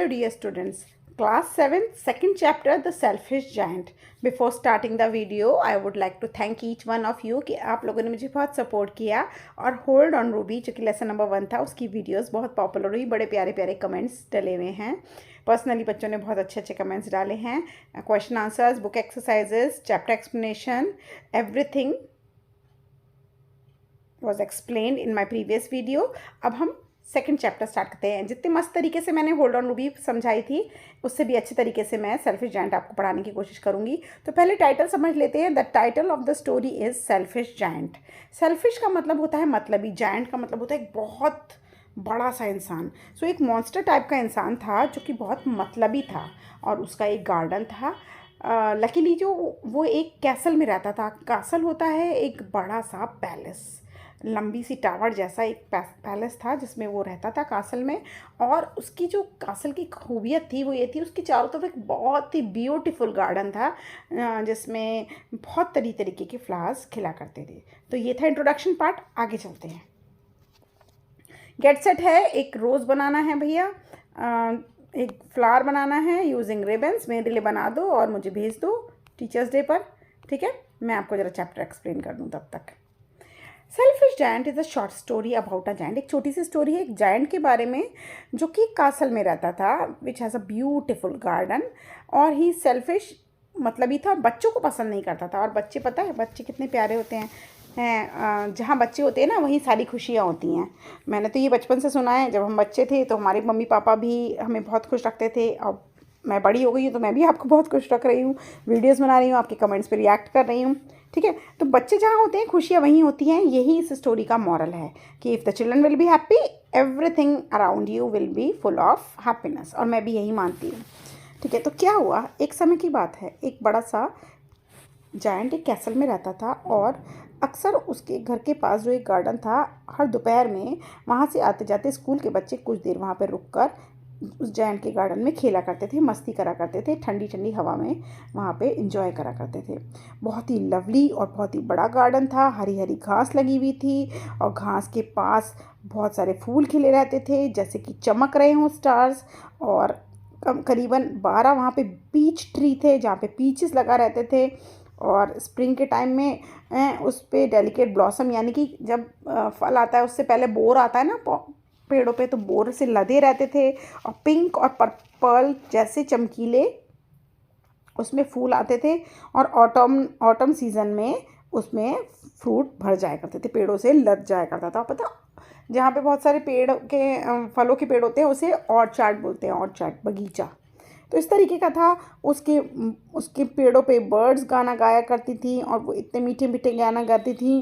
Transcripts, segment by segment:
Hello dear students, class 7 second chapter the selfish giant. Before starting the video I would like to thank each one of you कि आप लोगों ने मुझे बहुत support किया और होल्ड ऑन रूबी जो कि लेसन नंबर 1 था उसकी वीडियोस बहुत पॉपुलर हुई, बड़े प्यारे प्यारे कमेंट्स डले हुए हैं। पर्सनली बच्चों ने बहुत अच्छे अच्छे कमेंट्स डाले हैं। Question answers, book exercises, chapter explanation, everything was explained in my previous video. अब हम सेकंड चैप्टर स्टार्ट करते हैं। जितने मस्त तरीके से मैंने होल्ड ऑन रूबी समझाई थी उससे भी अच्छे तरीके से मैं सेल्फिश जायंट आपको पढ़ाने की कोशिश करूंगी। तो पहले टाइटल समझ लेते हैं। The title of the story is selfish giant. Selfish का मतलब होता है मतलबी, जायंट का मतलब होता है एक बहुत बड़ा सा इंसान। सो एक मॉन्स्टर टाइप का इंसान था जो कि बहुत मतलबी था और उसका एक गार्डन था। लकीली जो वो एक कैसल में रहता था। कैसल होता है एक बड़ा सा पैलेस, लंबी सी टावर जैसा एक पैलेस था जिसमें वो रहता था कासल में। और उसकी जो कासल की खूबियत थी वो ये थी, उसकी चारों तरफ एक बहुत ही ब्यूटीफुल गार्डन था जिसमें बहुत तरीके के फ्लावर्स खिला करते थे। तो ये था इंट्रोडक्शन पार्ट। आगे चलते हैं। गेट सेट है, एक रोज़ बनाना है भैया, एक फ्लावर बनाना है यूजिंग रिबन्स। मेरे लिए बना दो और मुझे भेज दो टीचर्स डे पर, ठीक है। मैं आपको ज़रा चैप्टर एक्सप्लेन कर दूँ तब तक। Selfish giant is a short story about a giant. एक छोटी सी स्टोरी है एक जायंट के बारे में जो कि कासल में रहता था, which has a beautiful garden. और ही सेल्फिश मतलब ही था, बच्चों को पसंद नहीं करता था। और बच्चे, पता है बच्चे कितने प्यारे होते हैं, जहाँ बच्चे होते हैं ना वहीं सारी खुशियाँ होती हैं। मैंने तो ये बचपन से सुना है, जब हम बच्चे थे तो हमारे मम्मी पापा भी हमें बहुत खुश रखते थे। और मैं बड़ी हो गई हूँ तो मैं भी आपको बहुत खुश रख रही हूँ, वीडियोस बना रही हूँ, आपके कमेंट्स पे रिएक्ट कर रही हूँ, ठीक है। तो बच्चे जहाँ होते हैं खुशियाँ वहीं होती हैं। यही इस स्टोरी का मॉरल है कि if the children will be happy everything around you will be full of happiness. और मैं भी यही मानती हूँ, ठीक है। तो क्या हुआ, एक समय की बात है, एक बड़ा सा जायंट एक कैसल में रहता था और अक्सर उसके घर के पास जो एक गार्डन था, हर दोपहर में वहाँ से आते जाते स्कूल के बच्चे कुछ देर वहाँ पर रुक कर उस जायंट के गार्डन में खेला करते थे, मस्ती करा करते थे, ठंडी ठंडी हवा में वहाँ पे इंजॉय करा करते थे। बहुत ही लवली और बहुत ही बड़ा गार्डन था। हरी हरी घास लगी हुई थी और घास के पास बहुत सारे फूल खिले रहते थे जैसे कि चमक रहे हों स्टार्स। और करीबन 12 वहाँ पे पीच ट्री थे जहाँ पे पीचेस लगा रहते थे। और स्प्रिंग के टाइम में उस पर डेलिकेट ब्लॉसम, यानी कि जब फल आता है उससे पहले बोर आता है ना पेड़ों पे, तो बोर से लदे रहते थे। और पिंक और पर्पल जैसे चमकीले उसमें फूल आते थे। और ऑटम सीज़न में उसमें फ्रूट भर जाया करते थे, पेड़ों से लद जाया करता था। पता, जहाँ पे बहुत सारे पेड़ के फलों के पेड़ होते हैं उसे ऑर्चार्ड बोलते हैं, ऑर्चार्ड बगीचा। तो इस तरीके का था। उसके उसके पेड़ों पे बर्ड्स गाना गाया करती थी और वो इतने मीठे मीठे गाना गाती थी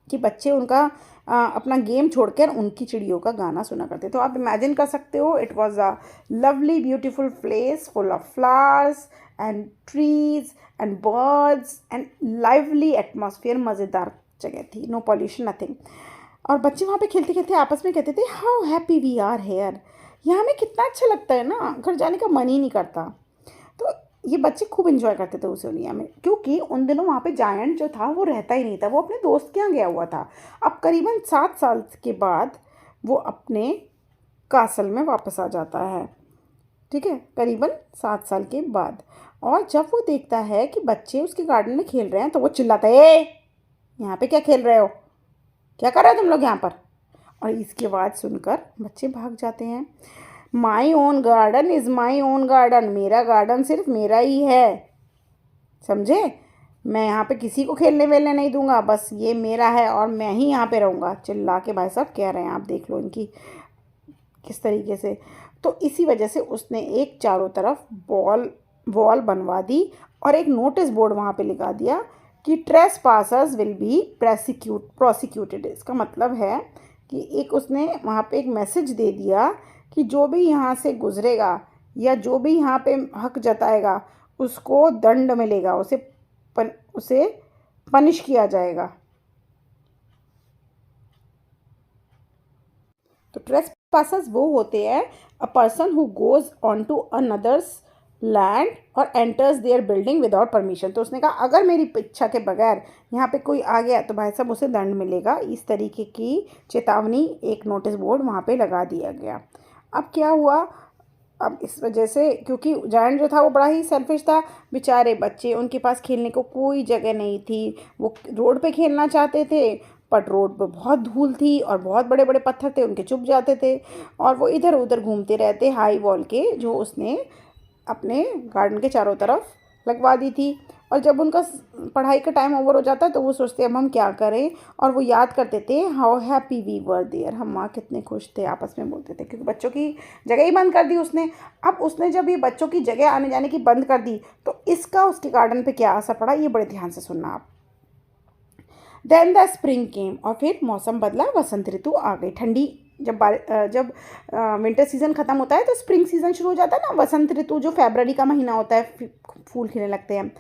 कि बच्चे उनका अपना गेम छोड़कर उनकी चिड़ियों का गाना सुना करते। तो आप इमेजिन कर सकते हो, it was a lovely beautiful place full of flowers and trees and birds and lively atmosphere. मज़ेदार जगह थी, नो पॉल्यूशन, नथिंग। और बच्चे वहाँ पे खेलते खेलते आपस में कहते थे, how happy we are here. यहाँ हमें कितना अच्छा लगता है ना, घर जाने का मन ही नहीं करता। तो ये बच्चे खूब एंजॉय करते थे उस एरिया में, क्योंकि उन दिनों वहाँ पे जायंट जो था वो रहता ही नहीं था, वो अपने दोस्त के यहाँ गया हुआ था। अब करीबन 7 साल के बाद वो अपने कासल में वापस आ जाता है, ठीक है, करीबन 7 साल के बाद। और जब वो देखता है कि बच्चे उसके गार्डन में खेल रहे हैं तो वो चिल्लाता है, ए यहाँ पे क्या खेल रहे हो, क्या कर रहे हो तुम लोग यहाँ पर। और इसकी आवाज़ सुनकर बच्चे भाग जाते हैं। My own garden is my own garden, मेरा गार्डन सिर्फ मेरा ही है, समझे। मैं यहाँ पे किसी को खेलने वेलने नहीं दूंगा, बस ये मेरा है और मैं ही यहाँ पे रहूँगा। चिल्ला के भाई साहब कह रहे हैं, आप देख लो इनकी किस तरीके से। तो इसी वजह से उसने एक चारों तरफ वॉल बनवा दी और एक नोटिस बोर्ड वहाँ पे लगा दिया कि trace passers will be prosecuted. इसका मतलब है कि एक उसने वहाँ पे एक मैसेज दे दिया कि जो भी यहाँ से गुजरेगा या जो भी यहाँ पे हक जताएगा उसको दंड मिलेगा, उसे पनिश किया जाएगा। तो ट्रेस पासर्स वो होते हैं a person who goes on to another's land और enters their building without permission. तो उसने कहा अगर मेरी इच्छा के बगैर यहाँ पे कोई आ गया तो भाई साहब उसे दंड मिलेगा। इस तरीके की चेतावनी एक नोटिस बोर्ड वहाँ पे लगा दिया गया। अब क्या हुआ, अब इस वजह से, क्योंकि जायंट जो था वो बड़ा ही सेल्फिश था, बेचारे बच्चे, उनके पास खेलने को कोई जगह नहीं थी। वो रोड पे खेलना चाहते थे, बट रोड पे बहुत धूल थी और बहुत बड़े बड़े पत्थर थे, उनके चुभ जाते थे और वो इधर उधर घूमते रहते हाई वॉल के, जो उसने अपने गार्डन के चारों तरफ लगवा दी थी। और जब उनका पढ़ाई का टाइम ओवर हो जाता है तो वो सोचते अब हम क्या करें, और वो याद करते थे how happy we were there, हम वहाँ कितने खुश थे, आपस में बोलते थे, क्योंकि बच्चों की जगह ही बंद कर दी उसने। अब उसने जब ये बच्चों की जगह आने जाने की बंद कर दी तो इसका उसके गार्डन पे क्या असर पड़ा, ये बड़े ध्यान से सुनना आप। देन द स्प्रिंग केम, और फिर मौसम बदला, वसंत ऋतु आ गई। ठंडी जब विंटर सीज़न ख़त्म होता है तो स्प्रिंग सीज़न शुरू हो जाता है ना, वसंत ऋतु जो फरवरी का महीना होता है, फूल खिलने लगते हैं।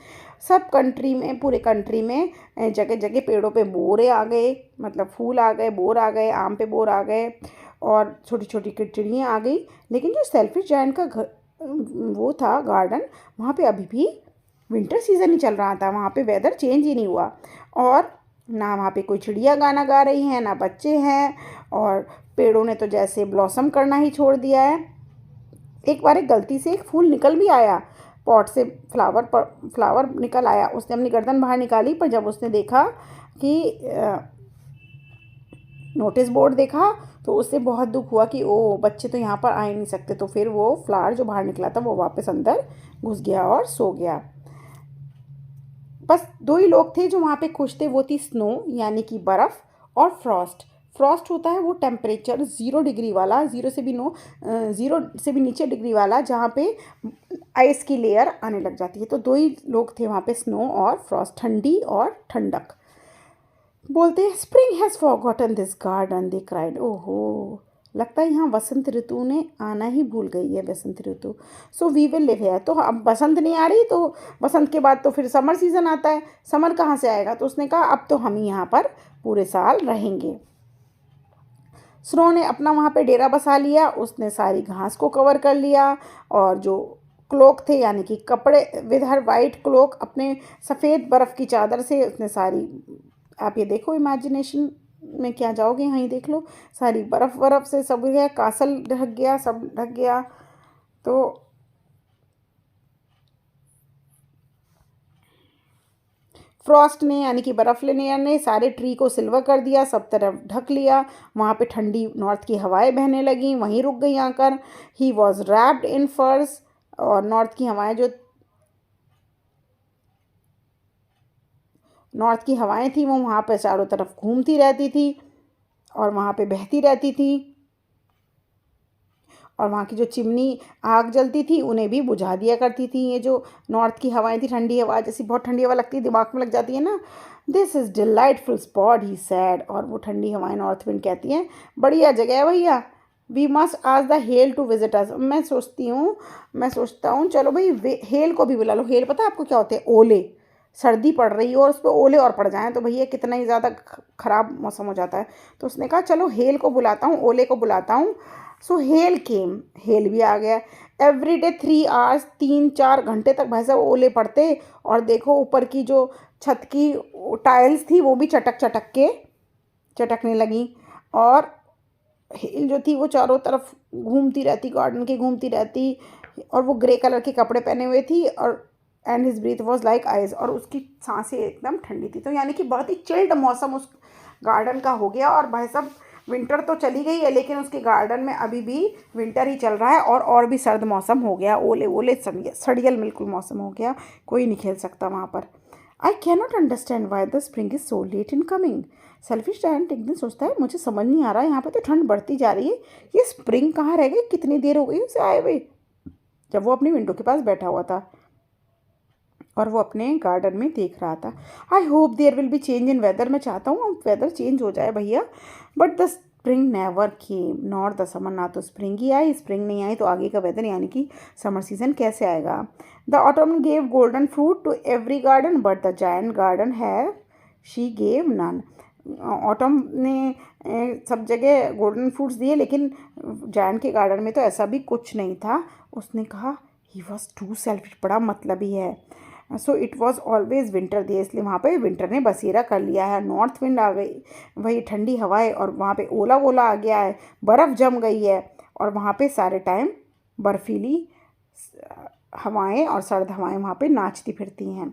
सब कंट्री में, पूरे कंट्री में जगह जगह पेड़ों पे बोरे आ गए, मतलब फूल आ गए, बोर आ गए, आम पे बोर आ गए और छोटी छोटी चिड़ियाँ आ गई। लेकिन जो सेल्फिश जायंट का घर वो था गार्डन, वहाँ पे अभी भी विंटर सीज़न ही चल रहा था, वहाँ पे वेदर चेंज ही नहीं हुआ। और ना वहाँ पे कोई चिड़िया गाना गा रही हैं, ना बच्चे हैं, और पेड़ों ने तो जैसे ब्लॉसम करना ही छोड़ दिया है। एक बार एक गलती से एक फूल निकल भी आया, पॉट से फ्लावर निकल आया, उसने अपनी गर्दन बाहर निकाली, पर जब उसने देखा कि नोटिस बोर्ड देखा तो उससे बहुत दुख हुआ कि ओ बच्चे तो यहाँ पर आ ही नहीं सकते। तो फिर वो फ्लावर जो बाहर निकला था वो वापस अंदर घुस गया और सो गया। बस दो ही लोग थे जो वहाँ पे खुश थे, वो थी स्नो यानी कि बर्फ़, और फ्रॉस्ट। फ्रॉस्ट होता है वो टेम्परेचर 0 डिग्री वाला, ज़ीरो से भी नीचे डिग्री वाला, जहाँ पे आइस की लेयर आने लग जाती है। तो दो ही लोग थे वहाँ पे, स्नो और फ्रॉस्ट, ठंडी और ठंडक। बोलते हैं spring has forgotten this garden, they cried. ओहो, लगता है यहाँ वसंत ऋतु ने आना ही भूल गई है, वसंत ऋतु। So we will live here. तो अब बसंत नहीं आ रही, तो बसंत के बाद तो फिर समर सीज़न आता है, समर कहाँ से आएगा। तो उसने कहा अब तो हम ही यहाँ पर पूरे साल रहेंगे। स्नो ने अपना वहाँ पे डेरा बसा लिया, उसने सारी घास को कवर कर लिया, और जो क्लोक थे यानी कि कपड़े, विद हर वाइट क्लोक, अपने सफ़ेद बर्फ़ की चादर से उसने सारी, आप ये देखो इमेजिनेशन में क्या जाओगे, यहाँ ही देख लो, सारी बर्फ़ से सब है, कासल ढक गया, सब ढक गया। तो फ्रॉस्ट ने यानी कि बर्फ़ लेने ने सारे ट्री को सिल्वर कर दिया, सब तरफ ढक लिया। वहाँ पे ठंडी नॉर्थ की हवाएं बहने लगीं, वहीं रुक गई आकर। ही वॉज रैप्ड इन फर्स, और नॉर्थ की हवाएं थी वो वहाँ पर चारों तरफ घूमती रहती थी और वहाँ पे बहती रहती थी, और वहाँ की जो चिमनी आग जलती थी उन्हें भी बुझा दिया करती थी। ये जो नॉर्थ की हवाएं थी, ठंडी हवा, जैसी बहुत ठंडी हवा लगती है, दिमाग में लग जाती है ना। This is delightful spot, he sad. और वो ठंडी हवाएं, नॉर्थ विंड, कहती हैं बढ़िया जगह है भैया, we must ask the hail to visit us. मैं सोचता हूँ चलो भाई हेल को भी बुला लो। हेल पता है आपको क्या होते हैं? ओले। सर्दी पड़ रही हो और उस पर ओले और पड़ जाएं तो भैया कितना ही ज़्यादा ख़राब मौसम हो जाता है। तो उसने कहा चलो हेल को बुलाता हूँ, ओले को बुलाता हूँ। सो हेल केम, हेल भी आ गया। एवरी डे 3 आवर्स, 3-4 घंटे तक भाई साहब ओले पड़ते, और देखो ऊपर की जो छत की टाइल्स थी वो भी चटकने लगी। और हेल जो थी वो चारों तरफ घूमती रहती, गार्डन के घूमती रहती, और वो ग्रे कलर के कपड़े पहने हुए थी, और and his breath was like ice, और उसकी सांसें एकदम ठंडी थी। तो यानी कि बहुत ही चिल्ड मौसम उस गार्डन का हो गया। और भाई साहब विंटर तो चली गई है लेकिन उसके गार्डन में अभी भी विंटर ही चल रहा है, और भी सर्द मौसम हो गया, ओले ओले सड़ियल बिल्कुल मौसम हो गया, कोई नहीं खेल सकता वहाँ पर। I can not understand why the spring is so let in coming. Selfish giant एक दिन सोचता है मुझे समझ नहीं आ रहा, यहाँ पर तो ठंड बढ़ती जा रही है, ये स्प्रिंग कहाँ रह गई, कितनी देर हो गई उसे आए हुए। जब वो अपनी विंडो के पास बैठा हुआ था और वो अपने गार्डन में देख रहा था। I hope there will be change in weather, मैं चाहता हूँ वेदर चेंज हो जाए भैया, but the spring never came nor the summer. ना तो स्प्रिंग ही आई, स्प्रिंग नहीं आई तो आगे का वेदर यानी कि समर सीजन कैसे आएगा। The autumn gave golden fruit to every garden but the giant garden have she gave none. Autumn ने सब जगह गोल्डन फ्रूट्स दिए लेकिन जायंट के गार्डन में तो ऐसा भी कुछ नहीं था। उसने कहा ही वॉज टू सेल्फिश, बड़ा मतलबी है। So it was always winter दिए, इसलिए वहाँ पे विंटर ने बसेरा कर लिया है। नॉर्थ विंड आ गई, वही ठंडी हवाएं, और वहाँ पे ओला वोला आ गया है, बर्फ़ जम गई है, और वहाँ पे सारे टाइम बर्फीली हवाएं और सर्द हवाएं वहाँ पे नाचती फिरती हैं।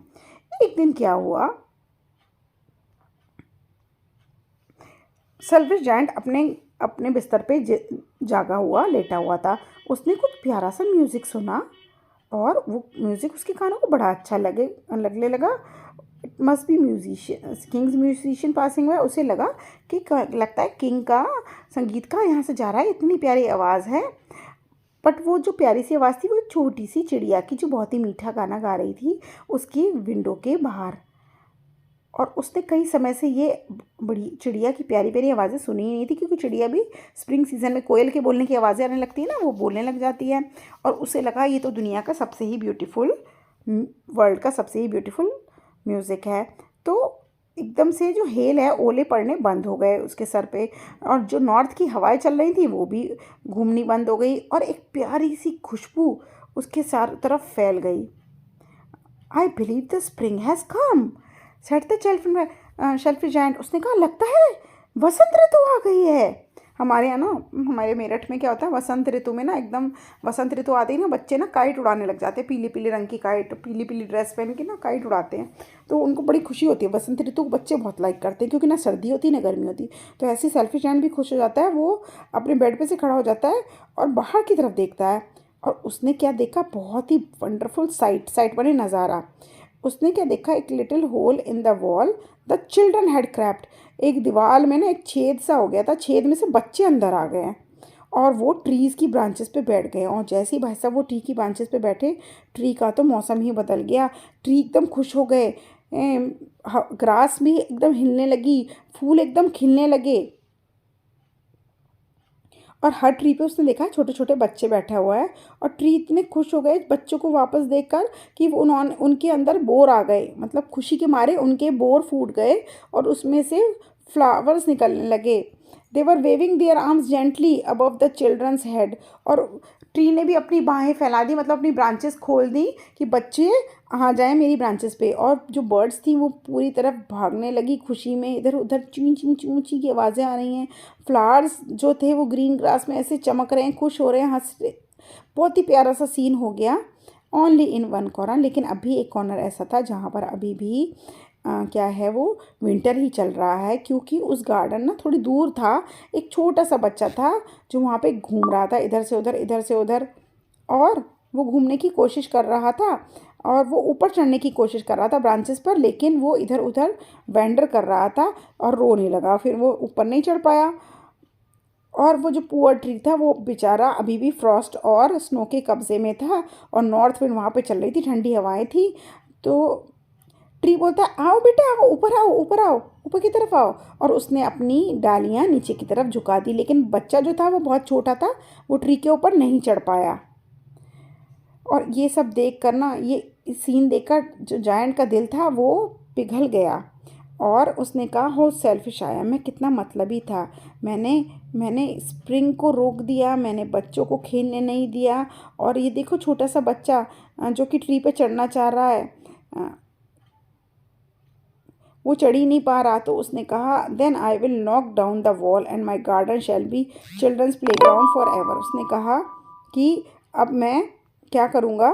एक दिन क्या हुआ, सेल्फिश जायंट अपने अपने बिस्तर पे जागा हुआ लेटा हुआ था। उसने कुछ प्यारा सा म्यूज़िक सुना और वो म्यूज़िक उसके कानों को बड़ा अच्छा लगने लगा। It must be musician, Kings musician passing हुआ। उसे लगा कि लगता है किंग का संगीत का यहाँ से जा रहा है, इतनी प्यारी आवाज़ है। बट वो जो प्यारी सी आवाज़ थी वो एक छोटी सी चिड़िया की, जो बहुत ही मीठा गाना गा रही थी उसकी विंडो के बाहर। और उसने कई समय से ये बड़ी चिड़िया की प्यारी प्यारी आवाज़ें सुनी ही नहीं थी, क्योंकि चिड़िया भी स्प्रिंग सीजन में कोयल के बोलने की आवाज़ें आने लगती है ना, वो बोलने लग जाती है। और उसे लगा ये तो दुनिया का सबसे ही ब्यूटीफुल, वर्ल्ड का सबसे ही ब्यूटीफुल म्यूज़िक है। तो एकदम से जो हेल है, ओले पड़ने बंद हो गए उसके सर पे, और जो नॉर्थ की हवाएं चल रही थी वो भी घूमनी बंद हो गई, और एक प्यारी सी खुशबू उसके चारों तरफ फैल गई। I believe the spring has come, set the shellfish giant. उसने कहा लगता है वसंत ऋतु आ गई है। हमारे यहाँ ना, हमारे मेरठ में क्या होता है, वसंत ऋतु में ना, एकदम वसंत ऋतु आते ही ना बच्चे ना काइट उड़ाने लग जाते हैं, पीली पीली रंग की काइट, पीली पीली ड्रेस पहन के ना काइट उड़ाते हैं। तो उनको बड़ी खुशी होती है, वसंत ऋतु को बच्चे बहुत लाइक करते हैं, क्योंकि ना सर्दी होती ना गर्मी होती। तो ऐसे सेल्फिश जायंट भी खुश हो जाता है, वो अपने बेड पे से खड़ा हो जाता है और बाहर की तरफ देखता है। और उसने क्या देखा, बहुत ही वंडरफुल साइट बने नज़ारा। उसने क्या देखा, एक little hole in the wall the children had crept. एक दीवार में ना एक छेद सा हो गया था, छेद में से बच्चे अंदर आ गए हैं और वो ट्रीज़ की ब्रांचेस पे बैठ गए। और जैसे ही भाई साहब वो ट्री की ब्रांचेस पे बैठे, ट्री का तो मौसम ही बदल गया। ट्री एकदम खुश हो गए, ग्रास भी एकदम हिलने लगी, फूल एकदम खिलने लगे। और हर ट्री पे उसने देखा छोटे छोटे बच्चे बैठा हुआ है, और ट्री इतने खुश हो गए बच्चों को वापस देखकर कि उन्होंने, उनके अंदर बोर आ गए, मतलब खुशी के मारे उनके बोर फूट गए और उसमें से फ्लावर्स निकलने लगे। They were waving their arms gently above the children's head. और ट्री ने भी अपनी बाहें फैला दी, मतलब अपनी ब्रांचेस खोल दी कि बच्चे आ जाएं मेरी ब्रांचेस पे। और जो बर्ड्स थी वो पूरी तरफ भागने लगी खुशी में, इधर उधर चूं चूं चूं ची की आवाज़ें आ रही हैं। फ्लावर्स जो थे वो ग्रीन ग्रास में ऐसे चमक रहे हैं, खुश हो रहे हैं, हंस रहे। बहुत ही प्यारा सा सीन हो गया। ओनली इन वन कॉर्नर, लेकिन अभी एक कॉर्नर ऐसा था जहाँ पर अभी भी क्या है, वो विंटर ही चल रहा है, क्योंकि उस गार्डन ना थोड़ी दूर था, एक छोटा सा बच्चा था जो वहाँ पे घूम रहा था, इधर से उधर इधर से उधर। और वो घूमने की कोशिश कर रहा था और वो ऊपर चढ़ने की कोशिश कर रहा था ब्रांचेस पर, लेकिन वो इधर उधर वेंडर कर रहा था और रोने लगा। फिर वो ऊपर नहीं चढ़ पाया। और वो जो पुअर ट्री था वो बेचारा अभी भी फ्रॉस्ट और स्नो के कब्जे में था, और नॉर्थ विंड वहाँ पे चल रही थी, ठंडी हवाएं थी। तो ट्री बोलता है आओ बेटा आओ, ऊपर आओ, ऊपर आओ, ऊपर की तरफ आओ। और उसने अपनी डालियाँ नीचे की तरफ झुका दी, लेकिन बच्चा जो था वो बहुत छोटा था, वो ट्री के ऊपर नहीं चढ़ पाया। और ये सब देख कर ना, ये सीन देखकर जो जायंट का दिल था वो पिघल गया। और उसने कहा हो सेल्फिश आया, मैं कितना मतलबी था। मैंने मैंने स्प्रिंग को रोक दिया, मैंने बच्चों को खेलने नहीं दिया। और ये देखो छोटा सा बच्चा जो कि ट्री पे चढ़ना चाह रहा है, वो चढ़ ही नहीं पा रहा। तो उसने कहा then I will knock down the wall and my garden shall be children's playground forever. उसने कहा कि अब मैं क्या करूँगा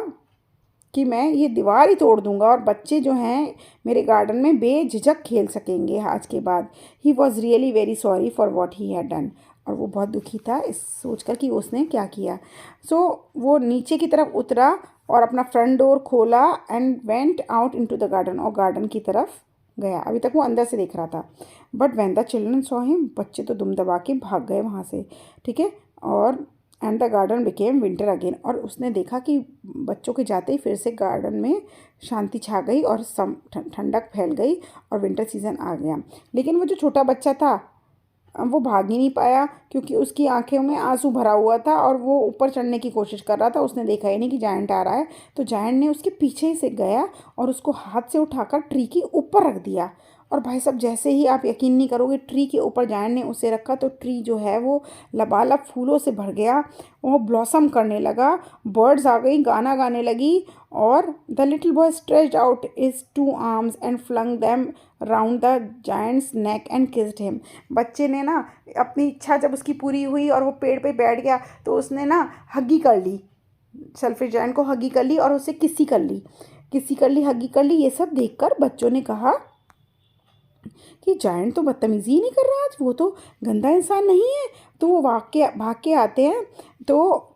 कि मैं ये दीवार ही तोड़ दूंगा और बच्चे जो हैं मेरे गार्डन में बेझिझक खेल सकेंगे आज के बाद। He was really very sorry for what he had done. और वो बहुत दुखी था इस सोचकर कि उसने क्या किया। सो वो नीचे की तरफ उतरा और अपना फ्रंट डोर खोला and went out into the garden, और गार्डन की तरफ गया। अभी तक वो अंदर से देख रहा था। But when the children saw him, बच्चे तो दुम दबा के भाग गए वहाँ से, ठीक है। और and the garden became winter again. और उसने देखा कि बच्चों के जाते ही फिर से गार्डन में शांति छा गई और ठंडक फैल गई और विंटर सीजन आ गया। लेकिन वो जो छोटा बच्चा था वो भाग ही नहीं पाया, क्योंकि उसकी आंखों में आंसू भरा हुआ था और वो ऊपर चढ़ने की कोशिश कर रहा था। उसने देखा ही नहीं कि जायंट आ रहा है। तो जायंट ने उसके पीछे से गया और उसको हाथ से उठाकर ट्री के ऊपर रख दिया। और भाई साहब जैसे ही, आप यकीन नहीं करोगे, ट्री के ऊपर जायंट ने उसे रखा तो ट्री जो है वो लबालब फूलों से भर गया, वो ब्लॉसम करने लगा, बर्ड्स आ गई, गाना गाने लगी। और the little boy stretched out his two arms and flung them round the giant's neck and kissed him. बच्चे ने ना अपनी इच्छा जब उसकी पूरी हुई और वो पेड़ पे बैठ गया, तो उसने ना हगी कर ली सेल्फिश जायंट को हगी कर ली और उसे किसी कर ली, हगी कर ली। ये सब देखकर बच्चों ने कहा कि जायंट तो बदतमीजी ही नहीं कर रहा आज, वो तो गंदा इंसान नहीं है। तो वो भाग के आते हैं। तो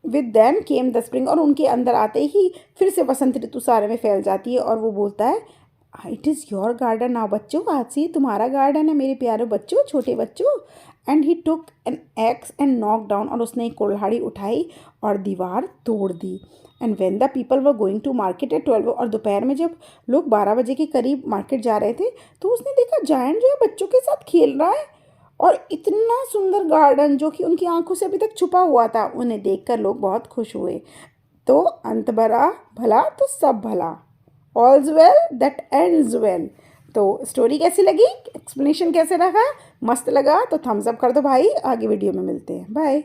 with them came the spring, और उनके अंदर आते ही फिर से वसंत ऋतु सारे में फैल जाती है। और वो बोलता है, it is your garden now बच्चों, आज से तुम्हारा गार्डन है मेरे प्यारे बच्चों, छोटे बच्चों। And he took an axe and knock down, और उसने एक कुल्हाड़ी उठाई और दीवार तोड़ दी। And when the people were going to market at 12, और दोपहर में जब लोग 12 बजे के करीब मार्केट जा रहे थे तो उसने देखा जायंट जो है बच्चों के साथ खेल रहा है। और इतना सुंदर गार्डन जो कि उनकी आंखों से अभी तक छुपा हुआ था, उन्हें देखकर लोग बहुत खुश हुए। तो अंत भरा भला तो सब भला, ऑल्स वेल दैट एंड्स वेल। तो स्टोरी कैसी लगी, एक्सप्लेनेशन कैसे रहा, मस्त लगा तो थम्स अप कर दो भाई। आगे वीडियो में मिलते हैं, बाय।